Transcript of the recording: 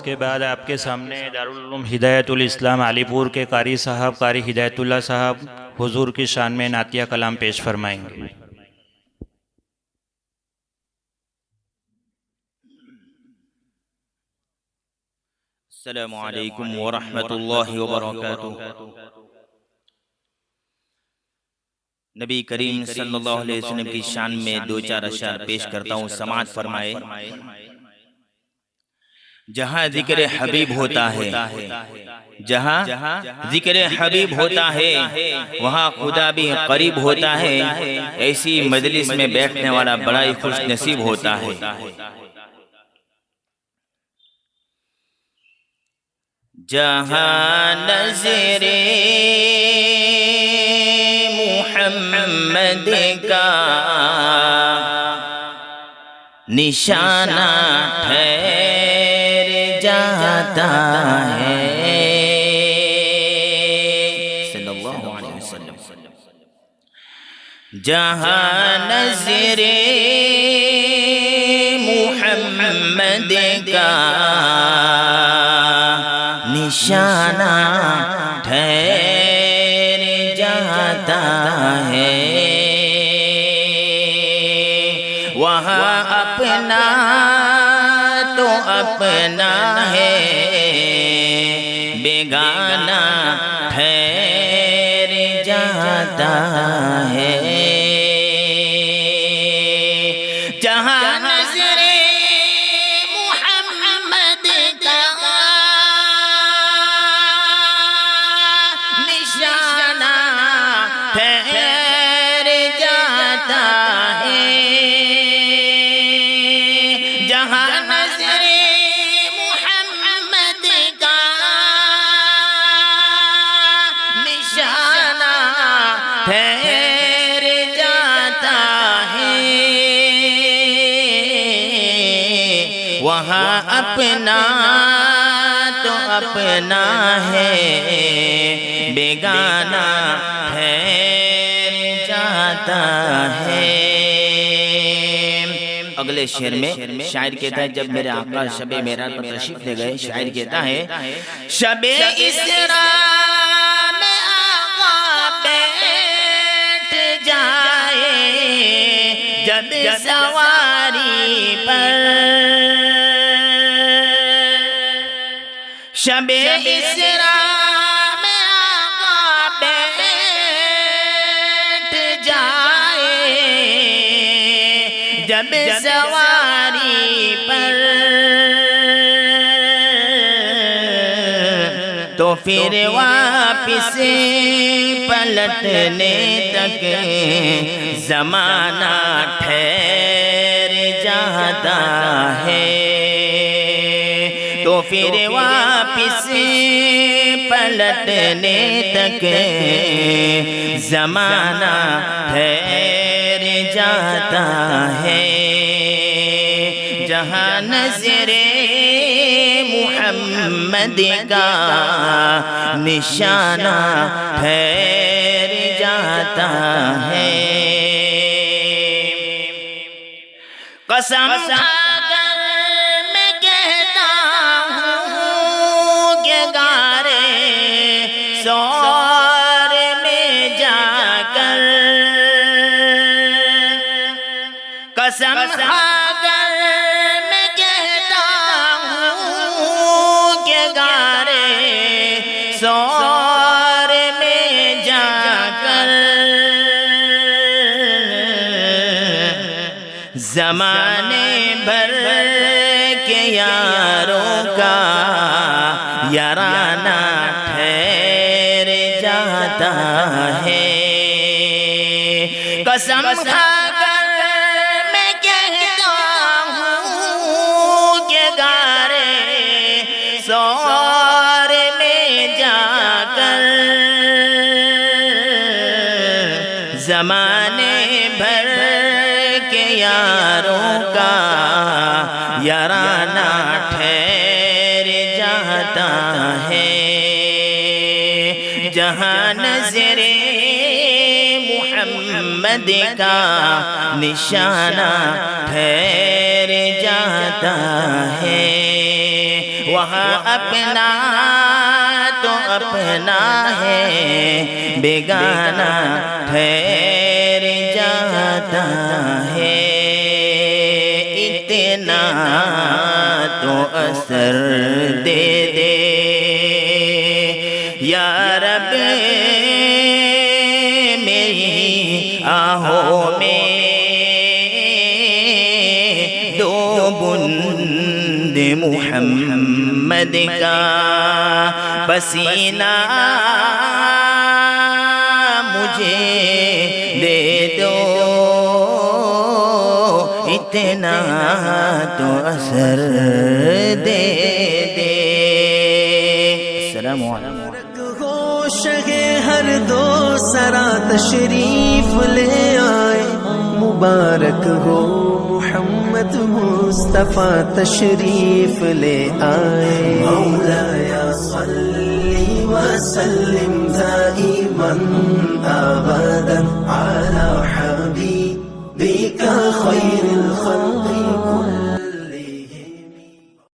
کے بعد آپ کے سامنے دارالعلوم ہدایت الاسلام علی پور کے قاری صاحب قاری ہدایت اللہ صاحب حضور کی شان میں نعتیہ کلام پیش فرمائیں گے۔ السلام علیکم ورحمۃ اللہ وبرکاتہ۔ نبی کریم صلی اللہ علیہ وسلم کی شان میں دو چار اشعار پیش کرتا ہوں، سماعت فرمائے۔ جہاں ذکر حبیب ہوتا ہے، جہاں ذکر حبیب ہوتا ہے وہاں خدا بھی قریب ہوتا ہے۔ ایسی مجلس میں بیٹھنے والا بڑا ہی خوش نصیب ہوتا ہے۔ جہاں نظر محمد کا نشانہ ٹھہر جاتا ہے، صلی اللہ علیہ وسلم۔ جہاں نظر محمد کا نشانہ ٹھہر جاتا ہے، وہاں اپنا تو اپنا ہے، بیگانہ ٹھہر جاتا ہے۔ جہاں نظر محمد کا نشانہ ٹھہر جاتا ہے، جہاں نظر محمد کا نشانہ ٹھہر جاتا ہے، وہاں اپنا تو اپنا ہے، بیگانہ ٹھہر جاتا ہے۔ اگلے شعر میں شاعر کہتا ہے، جب میرے آقا شب معراج پر تشریف لے گئے، شاعر کہتا ہے، شب اسراء میں آقا بیٹھ جائے جب سواری پر، شب اسراء میں آقا بیٹھ جائے جب سواری پر، تو پھر واپس پلٹنے تک زمانہ ٹھہر جاتا ہے، تو پھر واپس پلٹنے تک زمانہ ٹھہر جاتا ہے۔ جہاں نظر محمد کا نشانہ ٹھہر جاتا ہے۔ قسم کھا کر میں کہتا ہوں کہ گارے سور میں جا کر، قسم کھا کر میں کہتا ہوں کہ گارے سور میں جا کر، زمانے بھر کے یاروں کا یارانہ ٹھہر جاتا ہے۔ قسم کھا کر میں کہتا ہوں کہ گارے سور میں جا کر، زمانے بھر کے یاروں کا یارانہ ٹھہر جاتا ہے۔ جہاں نظر محمد کا نشانہ ٹھہر جاتا ہے، وہاں اپنا تو اپنا ہے بیگانہ ٹھہر جاتا ہے اتنا تو اثر دے دے یا رب میری آہوں میں دو بند محمد کا پسینہ مجھے دے دو اتنا تو اثر دے دے. السلام علیکم. شہ ہر دو سرا تشریف لے آئے مبارک ہو محمد مصطفیٰ تشریف لے آئے. مولایا صلی وسلم دائما ابدا علی حبیبک خیر